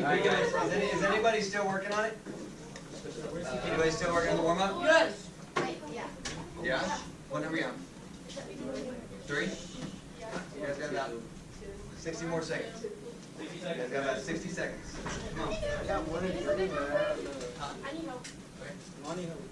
Alright guys, is anybody still working on it? Anybody still working on the warm-up? Yes. Yeah? What number are you on? 3? You guys got about 60 more seconds. You guys got about 60 seconds. Come on. I got one in front of me. I need help. Money help.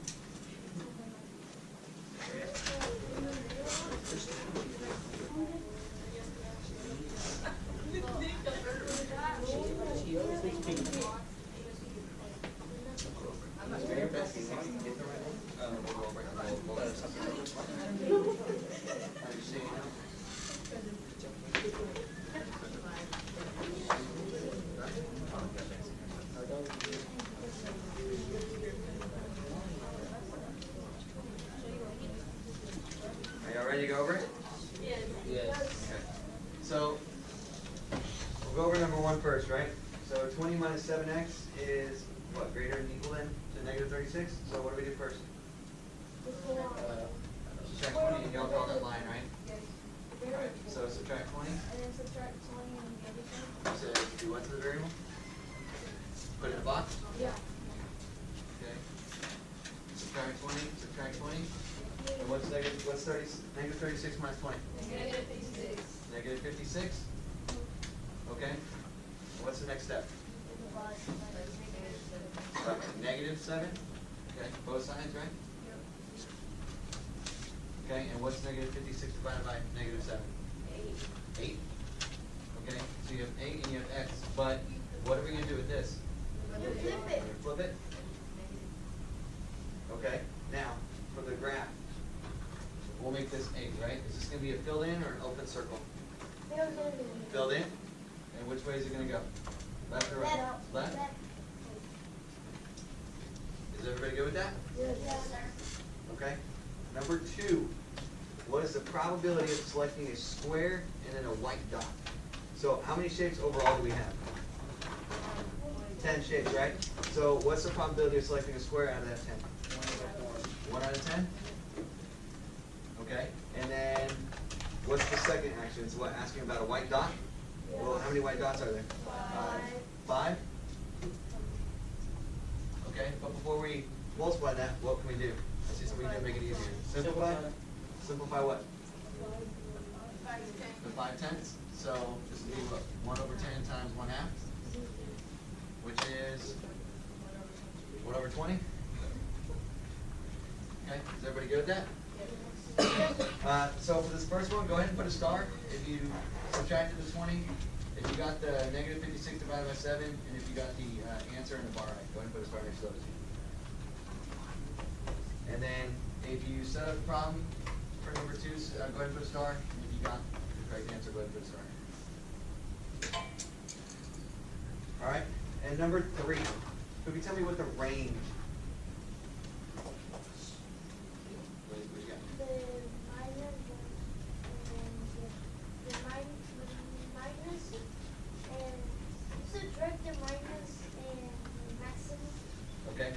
Are y'all ready to go over it? Yes. Okay. So, we'll go over number 1 first, right? So 20 minus 7x is what? Greater than equal than to negative 36? So what do we do first? Subtract 20 and y'all draw that line, right? Alright, so subtract 20. And then subtract 20 and the other thing. So do what to the variable? Put it in a box? Yeah. Okay. Subtract 20, subtract 20. And what's negative 36 minus 20? Negative 56. Negative 56? Okay. What's the next step? Negative 7? Okay, both sides, right? Okay, and what's negative 56 divided by negative 7? 8. Okay, so you have 8 and you have x, but what are we going to do with this? You flip it. Flip it? Okay, now, for the graph, we'll make this 8, right? Is this going to be a filled in or an open circle? Filled in? And which way is it going to go? Left or right? Left? Is everybody good with that? Yes, sir. Okay. Number 2, what is the probability of selecting a square and then a white dot? So how many shapes overall do we have? 10 shapes, right? So what's the probability of selecting a square out of that 10? 1 out of 10? Okay. And then what's the second action? It's what, asking about a white dot? Well, how many white dots are there? 5? Okay, but before we multiply that, what can we do? Let's see something we can make it easier. Simplify? Simplify what? 5/10. So this would be what? 1 over 10 times 1/2, which is 1 over 20. Okay, is everybody good with that? So for this first one, go ahead and put a star. If you subtracted the 20, if you got the negative 56 divided by 7, and if you got the answer in the bar right, go ahead and put a star next to those. And then if you set up a problem for number 2, go ahead and put a star. And if you got the correct answer, go ahead and put a star. All right. And number 3, could you tell me what the range? What you got? Subtract the minus and maximum. Okay.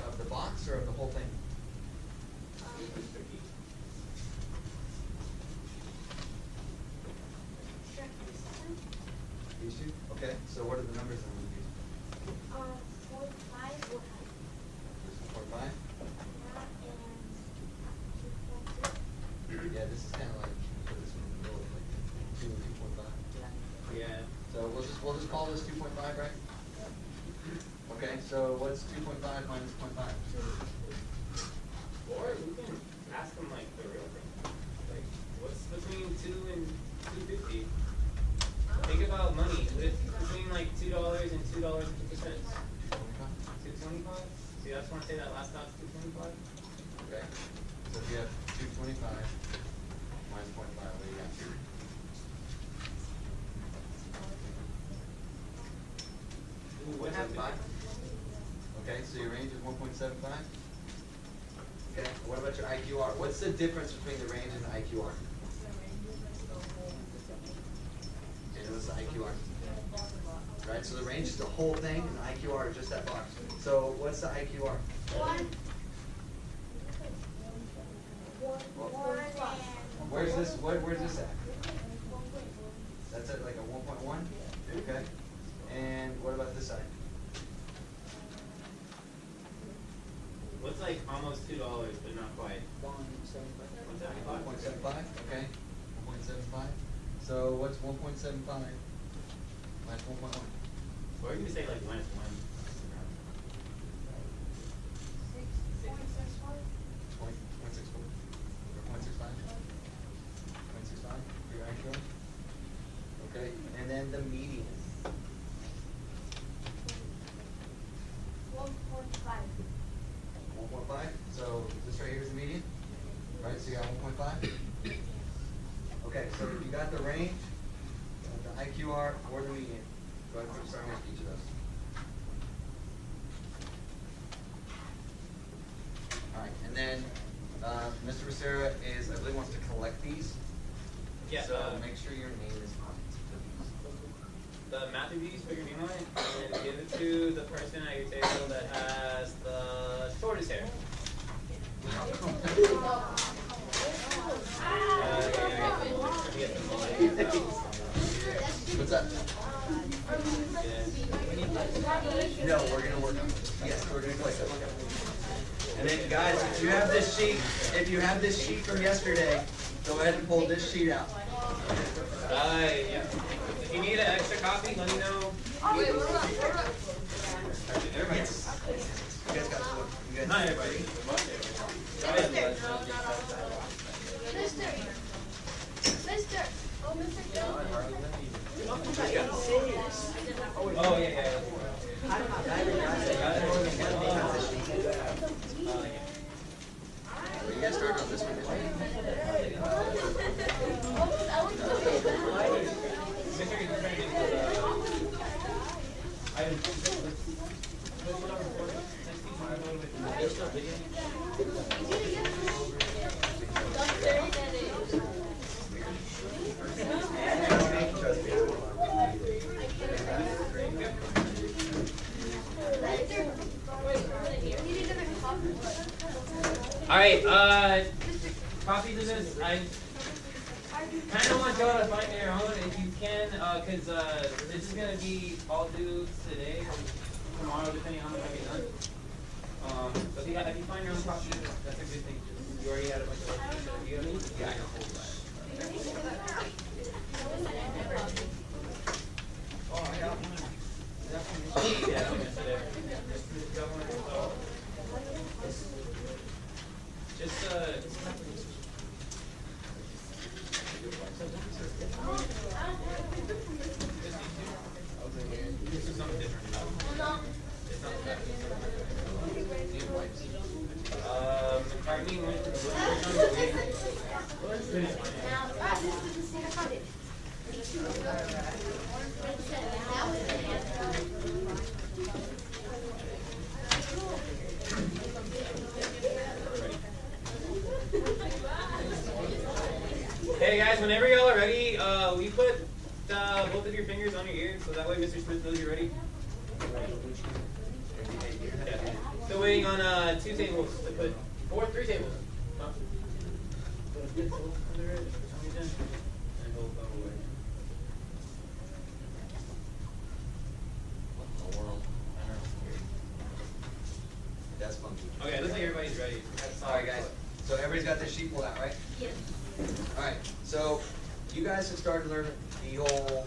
Of the box or of the whole thing? These two? Okay. So what are the numbers I'm going to use? 0.5 will have This is 0.5? and 2.2. Yeah, this is kind of like, put this one in the middle, like 2 and 2.5. Yeah. So we'll just call this 2.5, right? Okay, so what's 2.5 minus 0.5? Or we can ask them like the real thing. Like, what's between 2 and 2.50? Think about money. It's between like $2 and $2.50. 2.25. See, that's when I say that last dot's 2.25. Okay. So if you have 225 minus 0.5, what do you got? What happened? 1.75? Okay, so your range is 1.75? Okay, what about your IQR? What's the difference between the range and the IQR? Okay, what's the IQR? Right, so the range is the whole thing, and the IQR is just that box. So what's the IQR? 1. Where's this at? That's at like a 1.1? Okay. And what about this side? What's like almost $2, but not quite? 175. 175. 1.75, okay, 1.75. So what's 1.75 minus 1.1? Or you could say like minus 1. 0.64 or 0.65? 0.65, you're actual? Okay, and then the median. 1.5. 1.5, so this right here is the median, right, so you got 1.5? Okay, so you got the range, the IQR, or the median. Go ahead and put a star next to each of those. Alright, and then, Mr. Becerra is, I believe, wants to collect these. Yeah, So make sure your name is on it. the math reviews, put your name on it, and give it to the person at your table that has the shortest hair. What's up? No, we're gonna work on it. Yes, we're gonna collect it. And then, guys, if you have this sheet from yesterday, go ahead and pull this sheet out. Yeah. If you need an extra copy, let me know. Everybody. Yes. You guys got to look. You guys. Not everybody. Mister. Oh, Mr. Jones. Oh, yeah. You guys started on this one, didn't you? Make sure you turn it into Alright, copies of this, I kind of want y'all to find your own if you can, because this is going to be all due today or tomorrow, depending on how much I get done. So if you find your own copy, that's a good thing. You already had a bunch of work, so if you have any? Yeah, I can hold that. Oh, I got one. Yeah, I missed it. Got one, so. Just this is something different. It's not that. McCartney went to Hey guys, whenever y'all are ready, will you put both of your fingers on your ears so that way Mr. Smith knows you're ready? Yeah. Still waiting on 2 tables to put 3 tables. Huh? Put a pencil under it for some reason, and he'll go away. What in the world? That's funky. Okay, looks like everybody's ready. Alright, guys. So everybody's got their sheet pulled out, right? Yes. Alright, so you guys have started learning the whole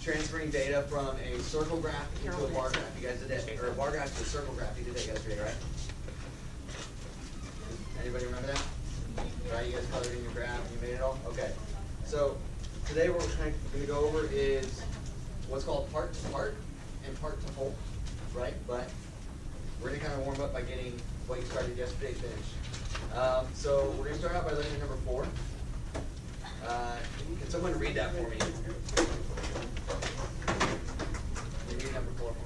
transferring data from a circle graph into a bar graph. You guys did that, or a bar graph to a circle graph. You did that yesterday, right? Anybody remember that? Right, you guys colored in your graph, you made it all? Okay. So today what we're going to go over is what's called part to part and part to whole, right? But we're going to kind of warm up by getting what you started yesterday finished. So we're going to start out by looking at number 4. Can someone read that for me? Can you read number 4 for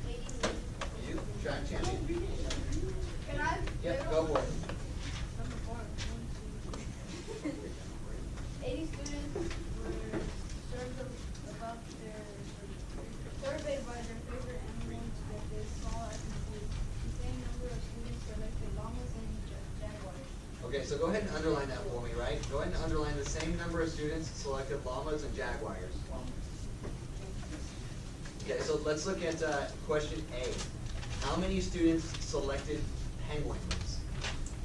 me? You? Try and champion. Can I? Yep, go for it. 80 students were served about their surveyed by their favorite animals that they saw at the zoo. The same number of students selected llamas and jaguars. Okay, so go ahead and underline that for me, right? Go ahead and underline the same number of students selected llamas and jaguars. Okay, so let's look at question A. How many students selected Penguins?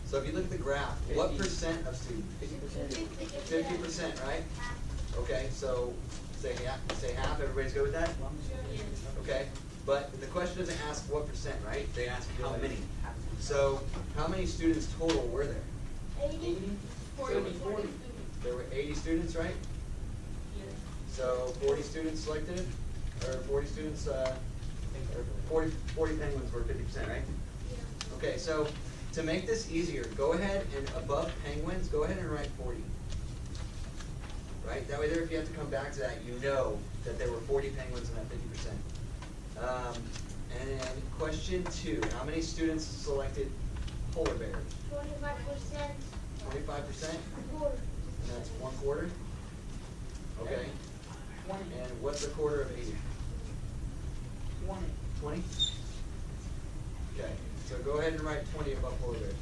So if you look at the graph, what 50. percent of students? 50%, right? Okay, so say half, everybody's good with that? Okay, but the question doesn't ask what percent, right? They ask how many. So how many students total were there? 80. 40. There were 80 students, right? So 40 students selected it, or 40 students, or 40 Penguins were 50%, right? Okay, so to make this easier, go ahead and above Penguins, go ahead and write 40. Right? That way there, if you have to come back to that, you know that there were 40 Penguins in that 50%. And then question 2, how many students selected polar bears? 25%. 25%? And that's 1/4? Okay. And what's a quarter of 80? 20? Okay, so go ahead and write 20 above polar bears.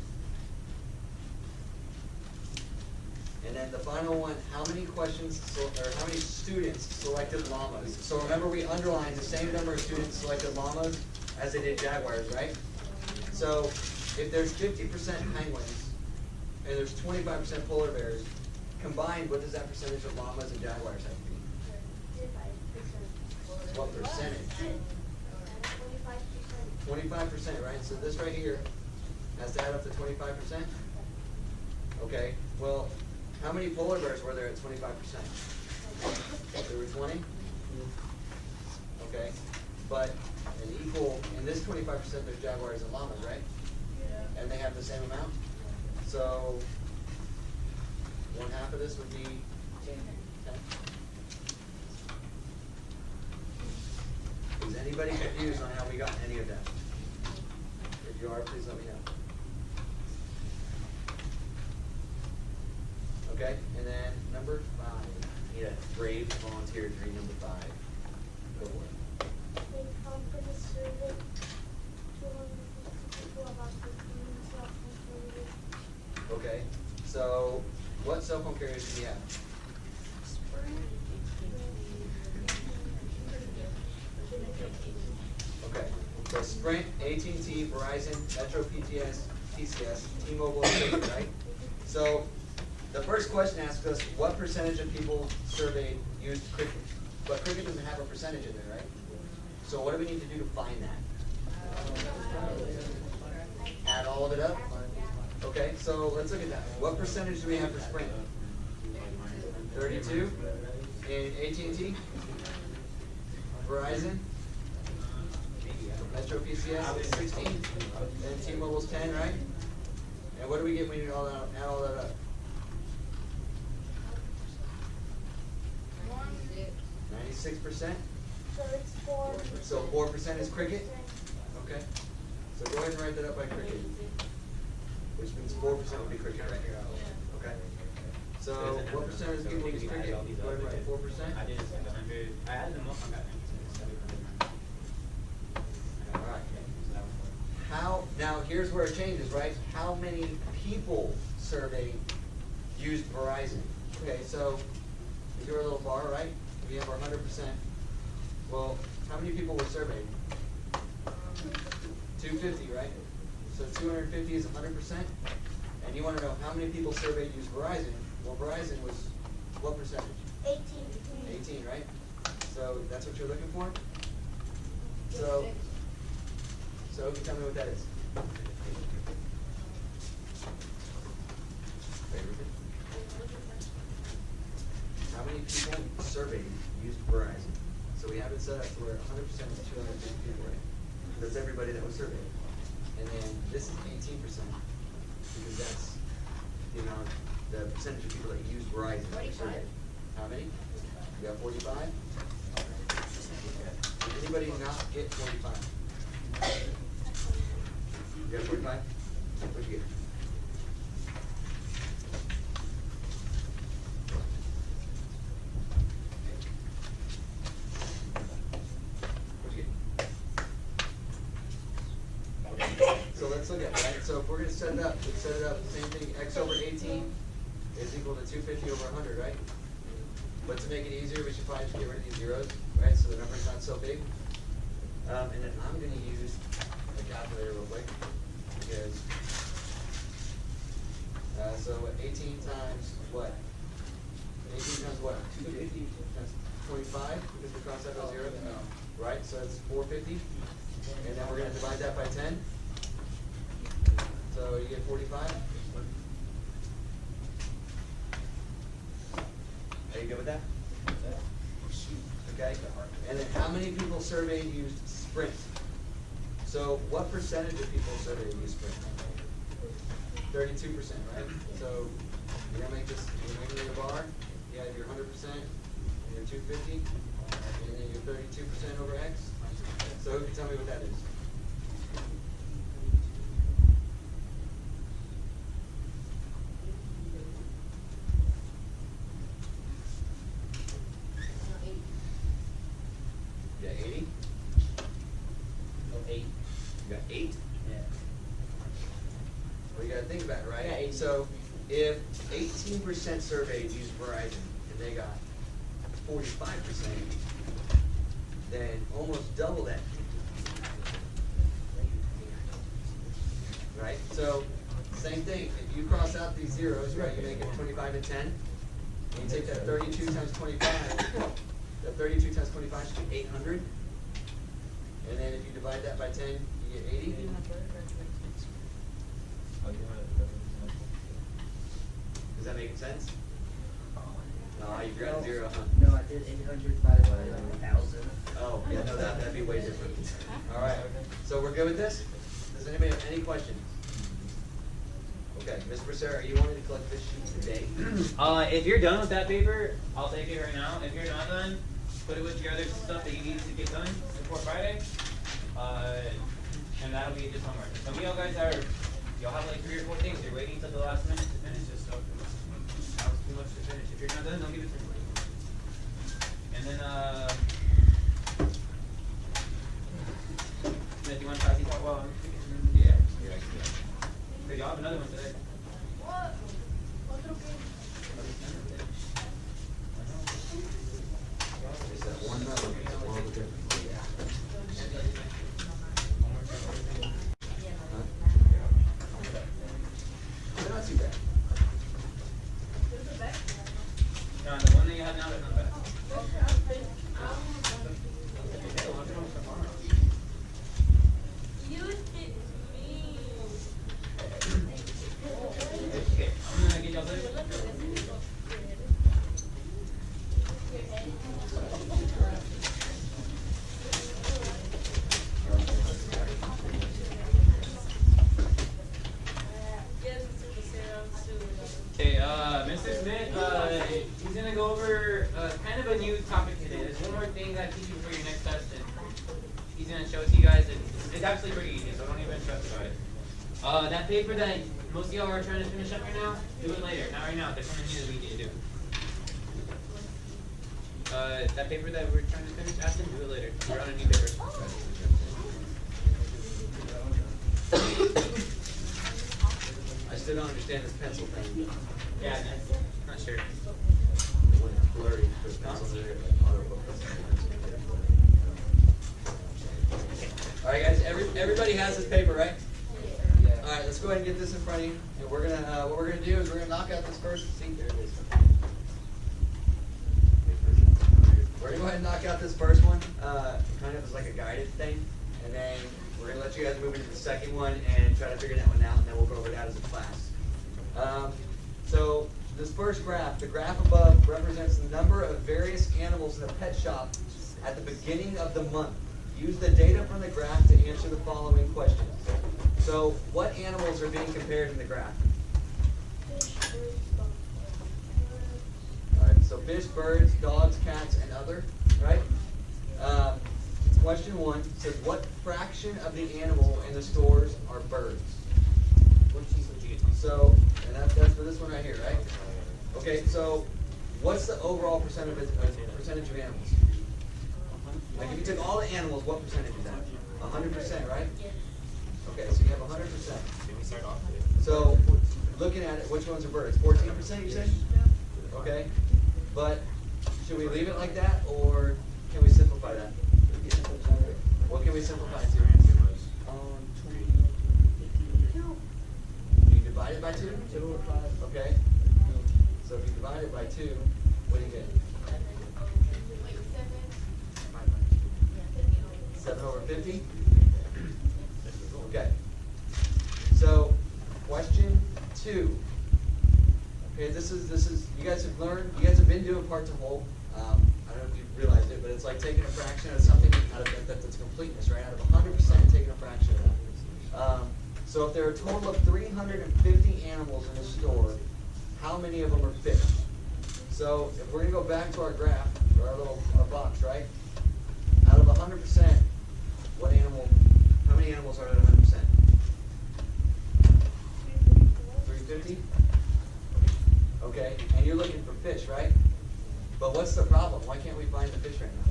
And then the final one, how many how many students selected llamas? So remember, we underlined the same number of students selected llamas as they did jaguars, right? So if there's 50% penguins and there's 25% polar bears, combined, what does that percentage of llamas and jaguars have to be? 35%. What percentage? 25%. 25%, right? So this right here has to add up to 25%? Okay, well, how many polar bears were there at 25%? There were 20? Okay, but an equal, in this 25% there's jaguars and llamas, right? Yeah. And they have the same amount? So 1/2 of this would be 10. Is anybody confused on how we got any of that? If you are, please let me know. Okay, and then number 5. I need a brave volunteer to read number 5. Go for it. They company surveyed 250 people about the community cell phone. Okay, so what cell phone carriers do we have? Okay, so Sprint, AT&T, Verizon, Metro PTS, TCS, T-Mobile, and Sprint, right? So the first question asks us, what percentage of people surveyed used Cricket? But Cricket doesn't have a percentage in there, right? So what do we need to do to find that? Add all of it up? Okay, so let's look at that. What percentage do we have for Sprint? 32? In AT&T? Verizon? Metro PCS is 16, and T-Mobile's 10, right? And what do we get when you add all that up? 96%? So it's 4. So 4% is Cricket? Okay. So go ahead and write that up by Cricket. Which means 4% would be Cricket right here. Okay. So what percentage of people use Cricket? Go ahead and write 4%. I did 100. I added them up. I got 700. Alright. How, now here's where it changes, right? How many people surveyed used Verizon? Okay, so we do our little bar, right? We have our 100%. Well, how many people were surveyed? 250, right? So 250 is 100%. And you want to know how many people surveyed used Verizon? Well, Verizon was what percentage? 18. 18, right? So that's what you're looking for? So you tell me what that is. How many people surveyed used Verizon? So we have it set up to where 100% is 250 people, right? That's everybody that was surveyed. And then this is 18%, because that's the amount, the percentage of people that used Verizon that were surveyed. How many? You got 45? Did anybody not get 45? You got 45? What'd you get? What'd you get? So let's look at it, right? So if we're gonna set it up, let's set it up, same thing, x over 18 is equal to 250 over 100, right? But to make it easier, we should probably just get rid of these zeros, right? So the number's not so big. And then I'm gonna use a calculator real quick, because, so 18 times what? 18 times what? 250 times 25, because we crossed out those zeros? Right, so it's 450, and then we're gonna divide that by 10. So you get 45. Are you good with that? Okay, and then how many people surveyed used Sprint? So what percentage of people surveyed used Sprint? 32%, right? So you're gonna make this, you're making it a bar, you have your 100%, and your 250, and then your 32% over X. So who can tell me what that is? You got 80? No, 8. You got 8? Yeah. Well, you gotta think about it, right? Yeah, 80. So if 18% surveyed used Verizon and they got 45%, then almost double that. Right? So same thing. If you cross out these zeros, right, you make it 25 and 10. And you take that 32 times 25. That 32 times 25 should be 800. And then if you divide that by 10, you get 80. Does that make sense? No, you forgot a zero, huh? No, I did 800 divided by 1,000. Oh, yeah, no, that'd be way different. All right, so we're good with this? Does anybody have any questions? Okay, Ms. Bracera, are you wanting to collect this sheet today? If you're done with that paper, I'll take it right now. If you're not done, put it with your other stuff that you need to get done before Friday. And that'll be just homework. Some of y'all guys y'all have like 3 or 4 things. You're waiting till the last minute to finish this stuff. That was too much to finish. If you're not done, don't give it to me. And then, if you want to pass these out, well, Yeah. because y'all have another one today. What? Otro que. Is that one number? They're not too bad. There's a back. No, the one that you have now is not bad. You hit me. Okay, I'm gonna get y'all this. Okay, Mr. Smith, he's gonna go over kind of a new topic today. There's one more thing that I teach you for your next test, and he's gonna show it to you guys. And it's actually pretty easy, so don't even stress about it. That paper that most of y'all are trying to finish up right now, do it later. Not right now. There's something new that we need to do. That paper that we're trying to finish, Ashton, do it later. We're on a new paper. I still don't understand this pencil thing. Yeah, not sure. It went blurry for the pencil there. All right, guys. Everybody has this paper, right? All right. Let's go ahead and get this in front of you. And we're gonna what we're gonna do is we're gonna knock out this first. See, there it is. We're gonna go ahead and knock out this first one, kind of as like a guided thing, and then we're gonna let you guys move into the second one and try to figure that one out, and then we'll go over that as a class. So this first graph, the graph above represents the number of various animals in the pet shop at the beginning of the month. Use the data from the graph to answer the following questions. So what animals are being compared in the graph? All right, so fish, birds, dogs, cats, and other, right? Question 1 says, what fraction of the animal in the stores are birds? What cheese would you get? So, and that's for this one right here, right? Okay, so what's the overall percentage of animals? Like if you took all the animals, what percentage is that? 100%, right? Okay, so you have 100%. Can we start off? So, looking at it, which ones are birds? 14%, you said? Okay, but should we leave it like that, or can we simplify that? What can we simplify to? Your answer was 2. You divide it by 2? 2 or 5. Okay. So if you divide it by 2, what do you get? 7 over 50? Okay. So, question 2. Okay, this is you guys have learned, you guys have been doing part to whole. I don't know if you realized it, but it's like taking a fraction out of something out of that's completeness, right? Out of 100%, taking a fraction of that. So if there are a total of 350 animals in a store, how many of them are fish? So if we're gonna go back to our graph, or our box, right? Out of 100%, how many animals are at 100%? 350? Okay, and you're looking for fish, right? But what's the problem? Why can't we find the fish right now?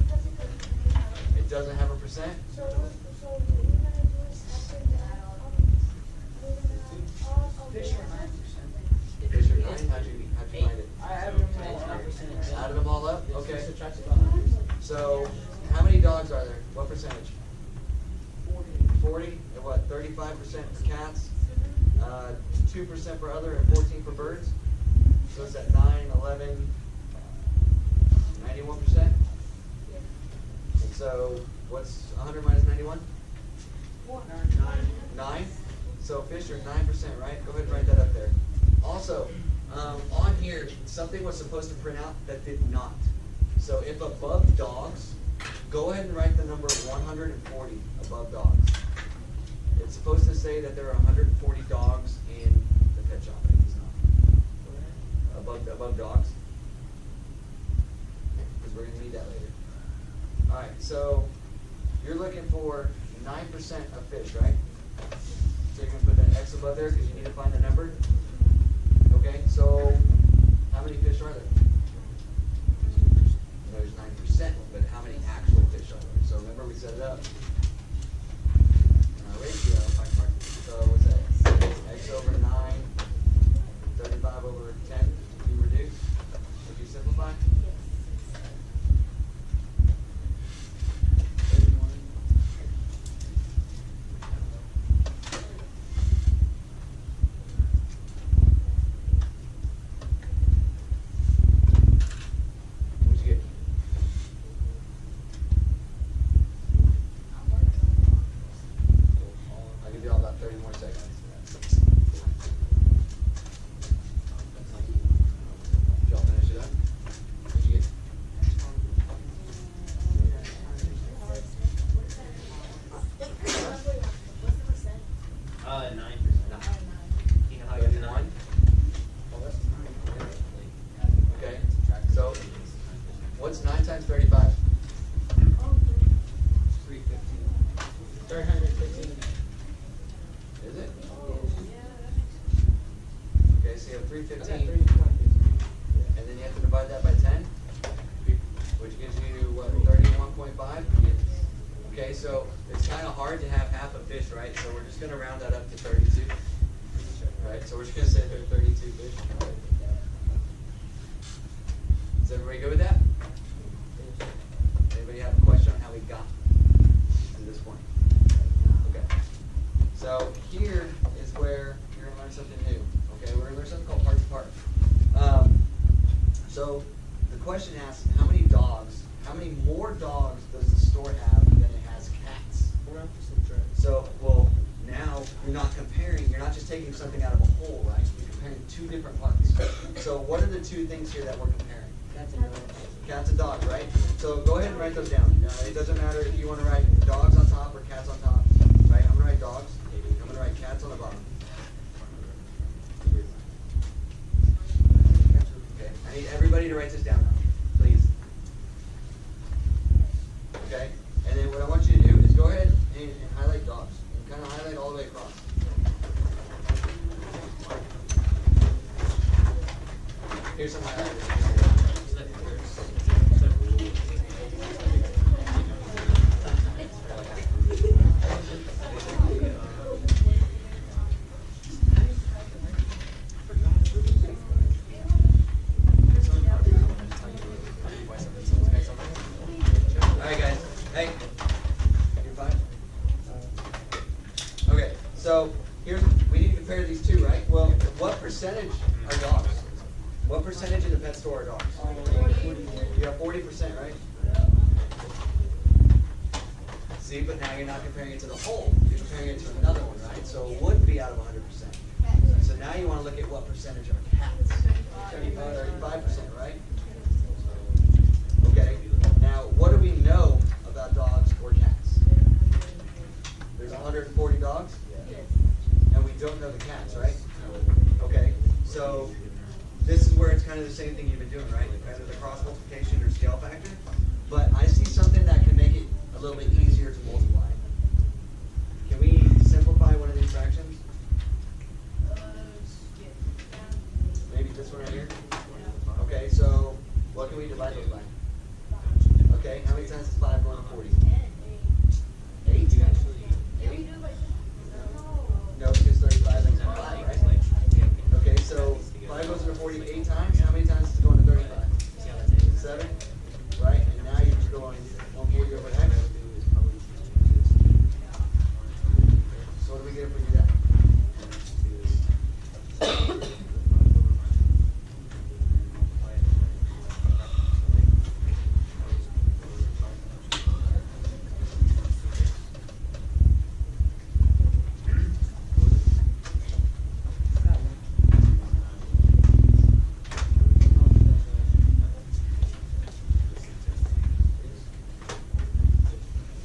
It doesn't have a percent? So what we're gonna do is after that, Fish are 9%. Fish are 9? How'd you find it? I added them all up. Added them all up? Okay. Subtract about 100. So, how many dogs are there? What percentage? 40? And what, 35% for cats? 2% for other, and 14 for birds? So it's at 9, 11, 91%? And so, what's 100 minus 91? 9? So fish are 9%, right? Go ahead and write that up there. Also, on here, something was supposed to print out that did not. So if above dogs, go ahead and write the number 140 above dogs. It's supposed to say that there are 140 dogs in the pet shop. It's not. Above dogs. Because we're going to need that later. Alright, so you're looking for 9% of fish, right? So you're going to put that X above there because you need to find the number. Okay, so how many fish are there? There's 9%, but how many actual fish are there? So remember we set it up. Ratio. So what's that? X over 9, 35 over 10. If you reduce, if you simplify. What'd you get? I can do all about 30 more seconds. Did y'all finish it up? What'd you get? 9%. You know how you do 1? Okay, so what's 9 times 35? 315. Is it? Okay, so you have 315, and then you have to divide that by 10, which gives you, what, 31.5? Okay, so it's kind of hard to have half a fish, right? So we're just going to round that up to 32. Right, so we're just going to say there are 32 fish. Is everybody good with that? Anybody have a question on how we got to this point? Okay. So here is where you're going to learn something new. Okay, we're going to learn something called part to part. So the question asks, how many more dogs does the store have than it has cats? So, well, now you're not comparing, you're not just taking something out of a whole, right? You're comparing two different parts. So what are the two things here that we're comparing? Cats and dogs, right? So go ahead and write those down. It doesn't matter if you want to write dogs on top or cats on top, right? I'm going to write dogs. I'm going to write cats on the bottom. Okay, I need everybody to write this down now, please. Okay, and then what I want you to do is go ahead and highlight dogs. And kind of highlight all the way across. Here's some highlighters. Alright guys, hey, you're fine? percentage are dogs? What percentage in the pet store are dogs? You have 40%, right? See, but now you're not comparing it to the whole. You're comparing it to another one, right? So it would be out of 100%. So now you want to look at what percentage are cats. 35%, right? Okay. Now, what do we know about dogs or cats? There's 140 dogs? And we don't know the cats, right? Okay. So this is where it's kind of the same thing you've been doing, right? Either the cross multiplication or scale factor. But I see something that can make it a little bit easier to multiply. Can we simplify one of these fractions? Maybe this one right here? Okay, so what can we divide those by? Okay, how many times is 5 going to 40? 8? 8? No, because 35 is 5, right? Okay, so 5 goes into 40 8 times. How many times is it going to 35? 7, right? And now you're just going 140 over x. So what do we get if we do that?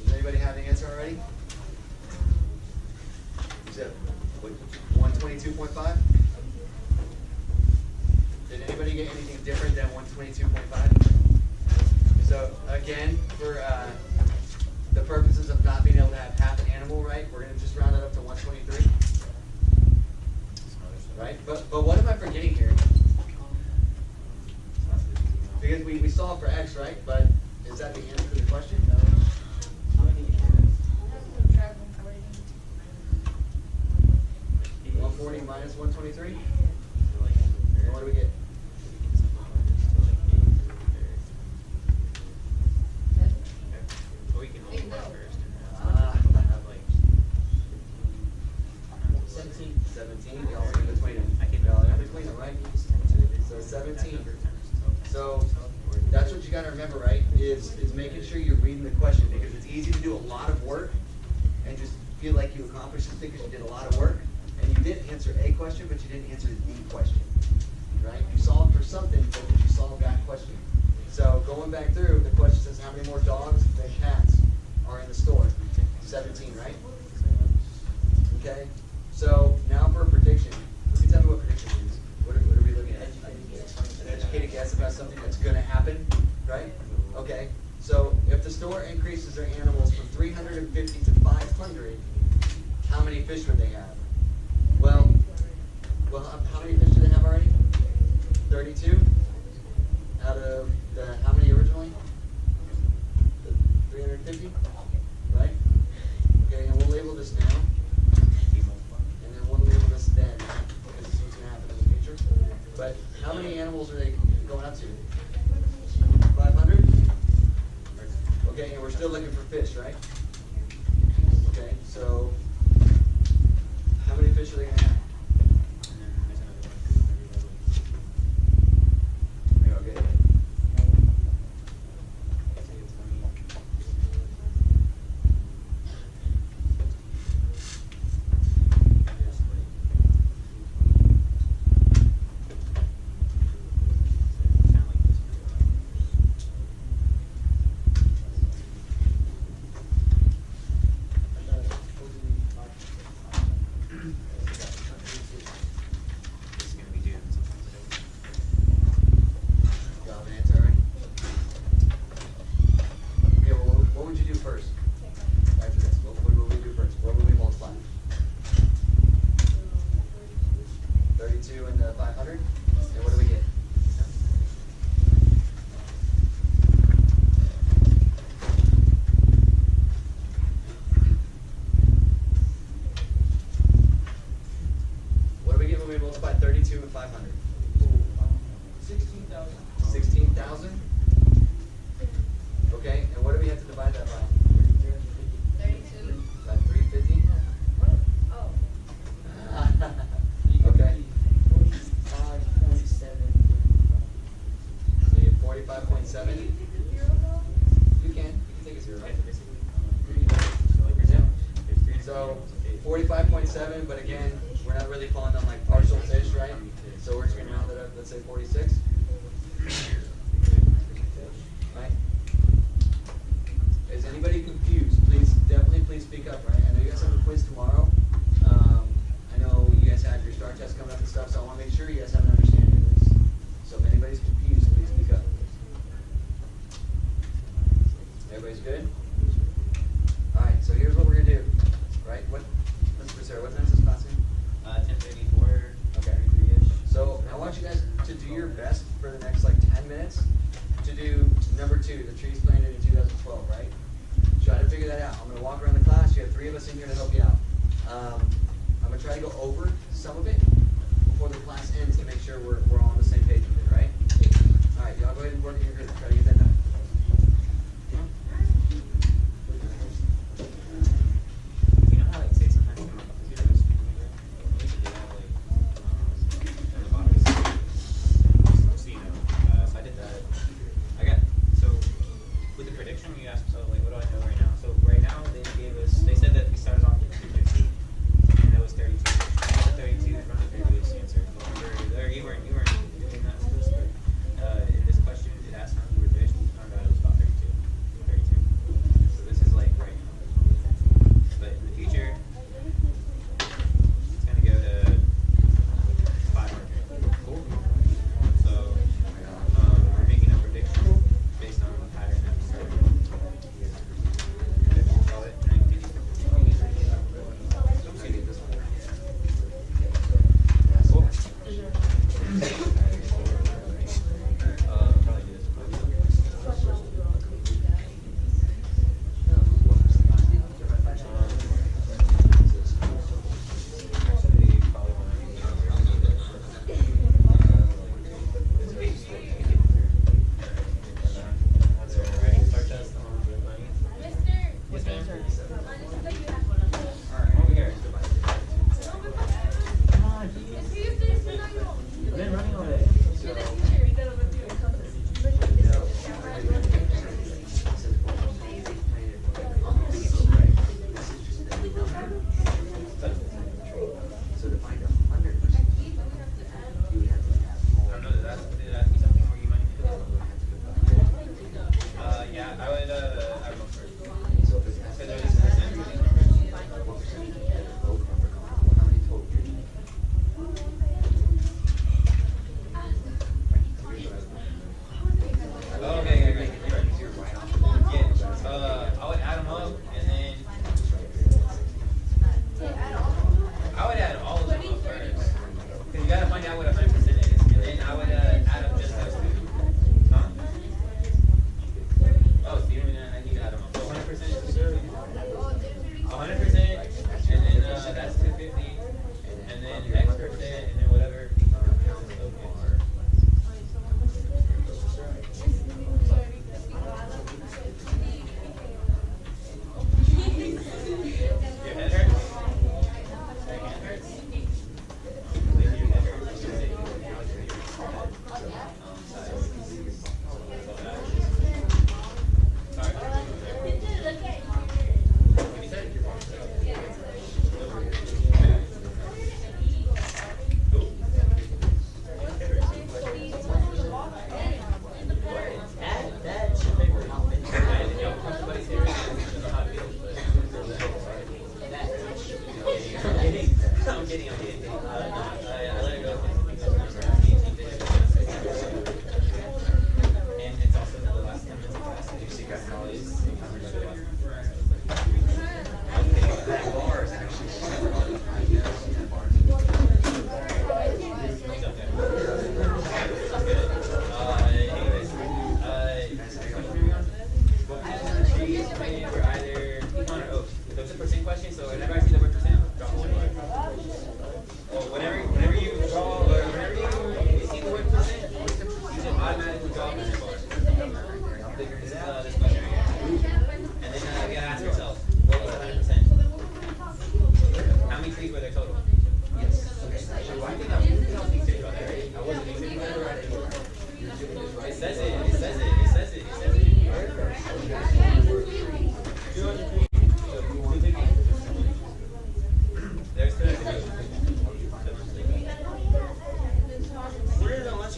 Does anybody have the answer already? You said 122.5? Did anybody get anything different than 122.5? So again, for the purposes of not being able to have half an animal, right, we're going to just round it up to 123. Right? But what am I forgetting here? Because we solved for x, right? But is that the answer to the question? No. 140 minus 123? And what do we get? But we can hold one first. Ah. Have like 17. 17. Y'all in between them. Y'all in between them, right? So 17. So that's what you got to remember, right? Is making sure you're reading the question, because it's easy to do a lot of work and just feel like you accomplished something because you did a lot of work, and you did answer a question, but you didn't answer the question, right? You solved for something, but did you solve that question? So going back through, the question says how many more dogs than cats are in the store? 17, right? Okay. So now for a prediction. Who can tell me what prediction means? What are we looking at? An educated guess about something that's going to happen, right? Okay. So if the store increases their animals from 350 to 500, how many fish would they have? Well, how many fish do they have already? 32 out of the how many originally? The 350, right? Okay, and we'll label this now, and then we'll label this then, because this is what's going to happen in the future. But how many animals are they going up to? 500? Okay, and we're still looking for fish, right? Okay, so how many fish are they going to have? Okay. 47, but again, we're not really falling on like partial fish, right? So we're just gonna round it up, let's say 46. Right? Is anybody confused? Please, definitely please speak up, right? I know you guys have a quiz tomorrow. I know you guys have your STAR test coming up and stuff, so I wanna make sure you guys have an understanding of this. So if anybody's confused, please speak up. Everybody's good? Alright, so here's what we're gonna do, right? Mr. Sarah, what time is this class in? 10:34. Okay. 33-ish. So I want you guys to do your best for the next like 10 minutes to do number 2, the trees planted in 2012, right? Try to figure that out. I'm gonna walk around the class. You have 3 of us in here to help you out. I'm gonna try to go over some of it before the class ends to make sure we're all on the same page with it, right? Alright, y'all go ahead and work in your group. Try to get that done. You know how like say sometimes come up with your nose speaking there? We should do that like at the bottom. So you know. So I did that. I got so with the prediction you asked so like what do I know right now? So right now they said that we started off with 250 and that was 32. I got 32 from the previous answer. You were in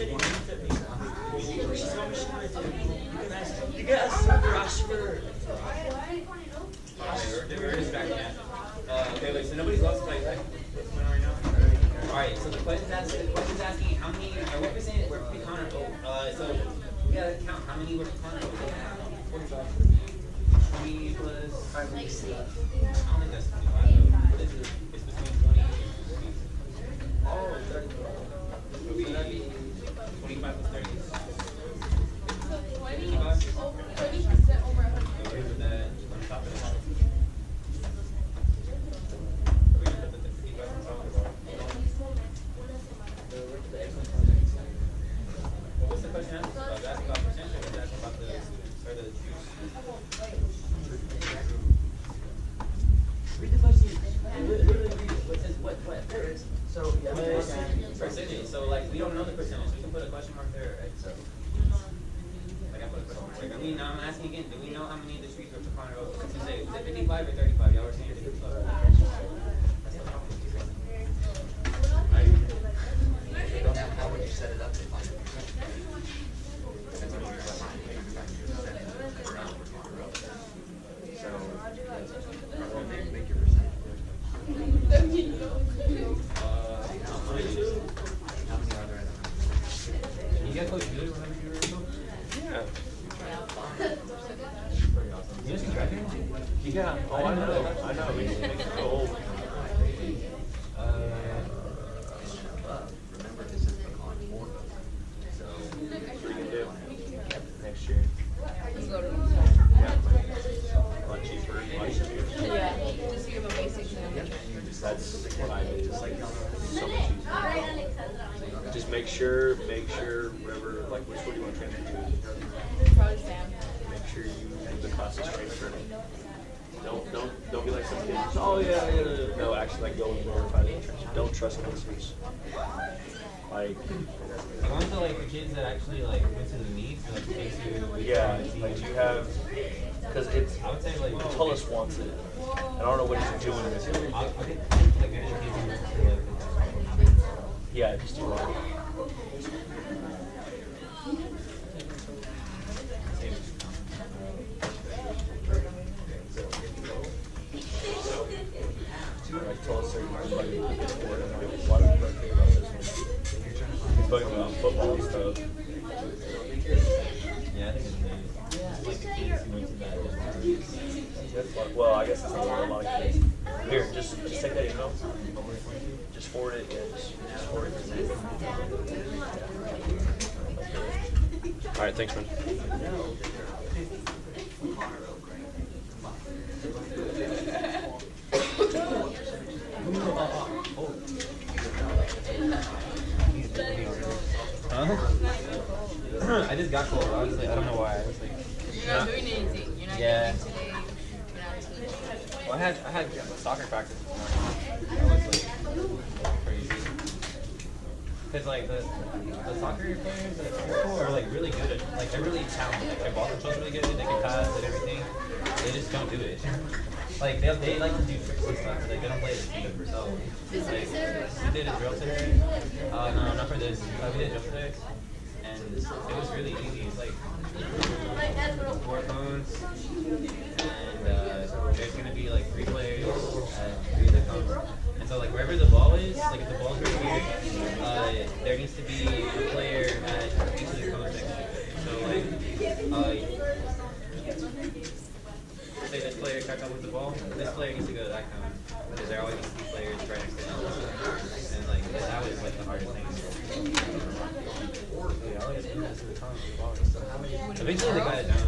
said you need to be. You got some Rashford. We're just back in. Okay, wait, so nobody's lost play, right? Right now? Alright, so the question's asking how many, or what percent were Pecana O. So we gotta count how many were Pecana O. 45. 20 plus. I don't think that's 25. It's between 20 and 40. Oh, 30. So we 25 plus 30. 20% over 100. So we're with that on top of that. We're gonna put the 55 on top of it. What's the question asking about? That's about percentage, or that's about the students, or the juice? Read the question. Literally read it. What says what? So, Percentage, so like, we don't know the percentage, we can put a question mark there, right? So, like I put a question mark. Like, I mean, now I'm asking again, do we know how many of the streets were Pecana Road? Since you say, is it 55 or 35? Y'all were saying 55. That's the problem. how would you set it up to find a percentage? Depends on what you're defining. So, make your percentage. How many are there? You guys play Julie whenever you were little? Yeah. Pretty awesome. You guys can drive here? Yeah. Oh, I know. I know. We just make it go old. Remember, this is the con 4. So, We can do next year. Yeah. A lot cheaper. A lot easier. Yeah. Just give them a basic. That's what I did. It's like so much easier. Just make sure wherever, like, which one you want to transfer to. Probably Sam. Make sure you do the classes straight for me. Don't be like some kids. Oh yeah. No, actually, like, go and verify the interest. Don't trust answers. Like, I want to like the kids that actually like went to the meets, like takes you. yeah, like you have, because it's, I would say like Tullis wants it. I don't know what he's doing with it. I'll get like good kids who like. Yeah, just too long. Like Tullis certain like sport, and like, why don't you think about this one? He's talking about football and stuff. Yeah, I think it's nice. Just like the kids who went to that. That's like, well, I guess it's not a lot of kids. Here, just take that email. Just forward it. Yeah, just forward it. All right, thanks, man. Huh? I just got cold. I was like, I don't know why. I was like, You're not doing anything. You're not Yeah. doing today. You're not teaching. well, I had soccer practice this morning. That was like crazy. Cause like the soccer players at school are like really good at, like they're really talented. Like their ball control's really good. They can pass and everything. They just don't do it. Like they like to do tricks and stuff. Like they don't play the team. So like we did a drill today. No, not for this. We did a drill today, and it was really easy. It's like 4 phones, and there's gonna be like 3 players at 3 of the cones. And so like wherever the ball is, like if the ball's right here, there needs to be a player at each of the cones next to it. So like, say this player starts out with the ball, this player needs to go to that cone because there always needs to be players right next to them. And like that was like the hardest thing. Eventually they got it down.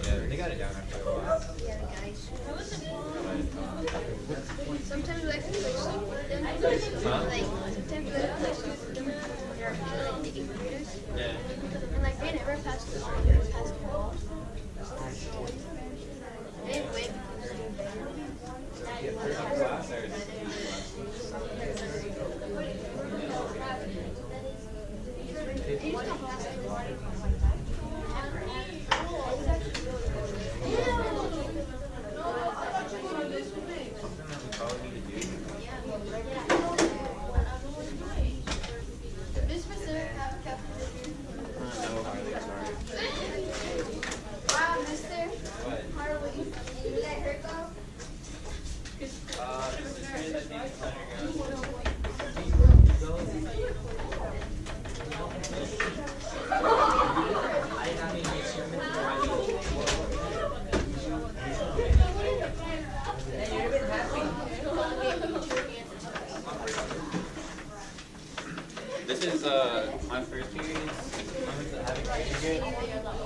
Yeah, they got it down after a while. Sometimes we actually like sleep with them. Like sometimes we like sleep with them. They're like the 8th graders. Yeah. And like they never pass the ball. They just pass the ball. They didn't win. They just don't pass the ball. Something that we probably need to do. This was my first period,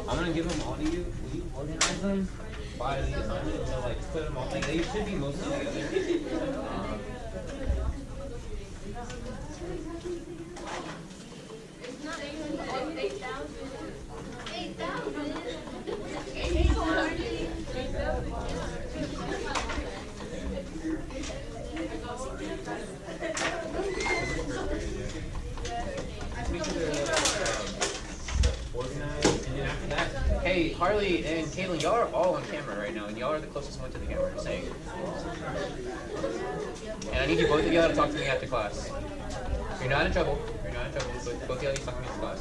I'm gonna give them all to you. Will you organize them by the assignment? So like put them all. Like they should be mostly together. Organized, and then after that, hey, Harley and Caitlin, y'all are all on camera right now, and y'all are the closest one to the camera, just saying. And I need you both of y'all to talk to me after class. You're not in trouble, but both of y'all need to talk to me after class.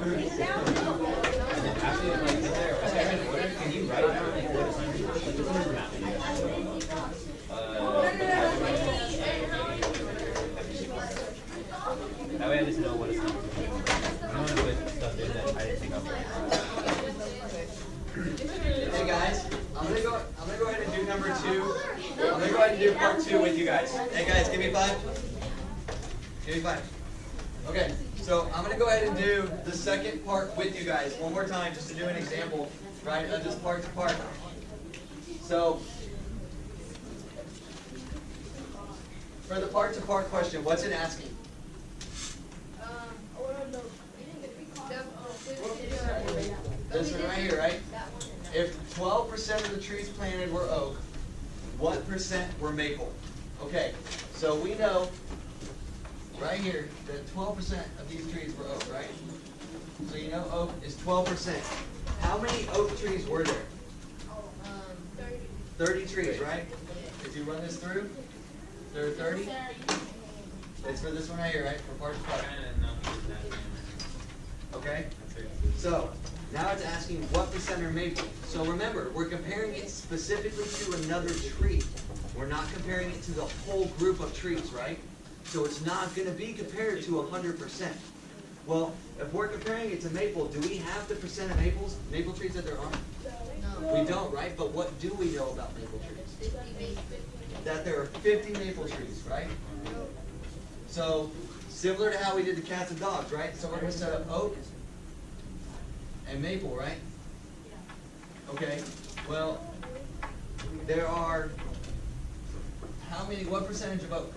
And then after, like, is there a second order? Can you write down like what assignment you put? Like, this is math video. That way I just know what it's going to be. I don't want to put stuff in that I didn't think of. Hey guys, I'm gonna go ahead and do number 2. I'm gonna go ahead and do part 2 with you guys. Hey guys, give me 5. Give me 5. Okay, so I'm gonna go ahead and do the second part with you guys one more time, just to do an example, right, of just part to part. So, for the part to part question, what's it asking? This one right here, right? If 12% of the trees planted were oak, what percent were maple? Okay, so we know right here that 12% of these trees were oak, right? So you know oak is 12%. How many oak trees were there? 30 trees, right? If you run this through, there are 30. It's for this one right here, right? For part to part. Okay? So, now it's asking what percent are maple. So remember, we're comparing it specifically to another tree. We're not comparing it to the whole group of trees, right? So it's not going to be compared to 100%. Well, if we're comparing it to maple, do we have the percent of maple trees that there are? No. We don't, right? But what do we know about maple trees? That there are 50 maple trees, right? So, similar to how we did the cats and dogs, right? So we're going to set up oak and maple, right? Okay, well, there are, what percentage of oak?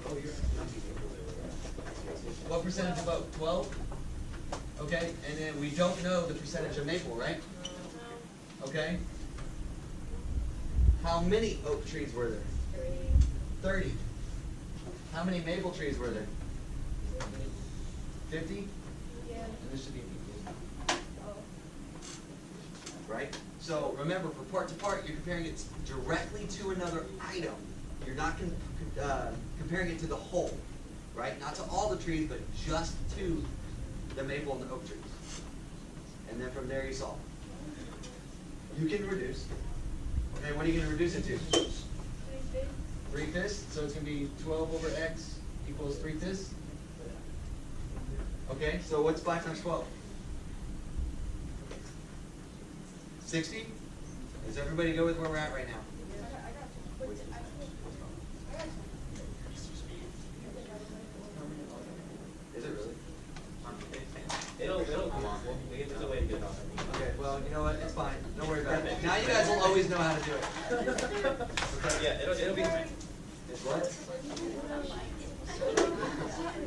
What percentage of oak? 12? Okay, and then we don't know the percentage of maple, right? Okay. How many oak trees were there? 30. How many maple trees were there? 50? Yeah. And this should be right? So remember, for part to part, you're comparing it directly to another item. You're not comparing it to the whole, right? Not to all the trees, but just to the maple and the oak trees. And then from there you solve. You can reduce. Okay, what are you going to reduce it to? 3/5. So it's going to be 12 over x equals 3/5. Okay, so what's 5 times 12? 60? Does everybody go with where we're at right now? Is it really? It'll come on. There's a way to get it off. Okay, well, you know what? It's fine. Don't worry about it. Now you guys will always know how to do it. Okay. Yeah, it'll be fine. It's what?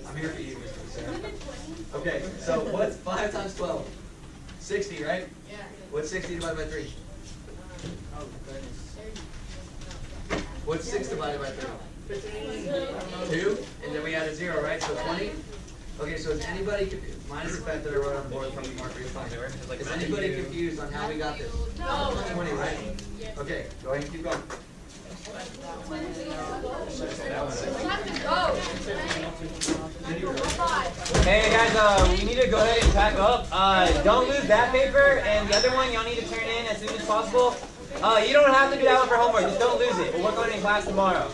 I'm here for you, Mr. Sarah. Okay, so what's 5 times 12? 60, right? Yeah. What's 60 divided by 3? What's 6 divided by 3? 2, and then we add a 0, right? So 20? Okay, so is anybody confused? Minus the fact that I wrote on the board from marker, it's fine. Is anybody confused on how we got this? No. 20, right? Okay, go ahead and keep going. Hey guys, we need to go ahead and pack up. Don't lose that paper, and the other one y'all need to turn in as soon as possible. You don't have to do that one for homework, just don't lose it. We'll work on it in class tomorrow.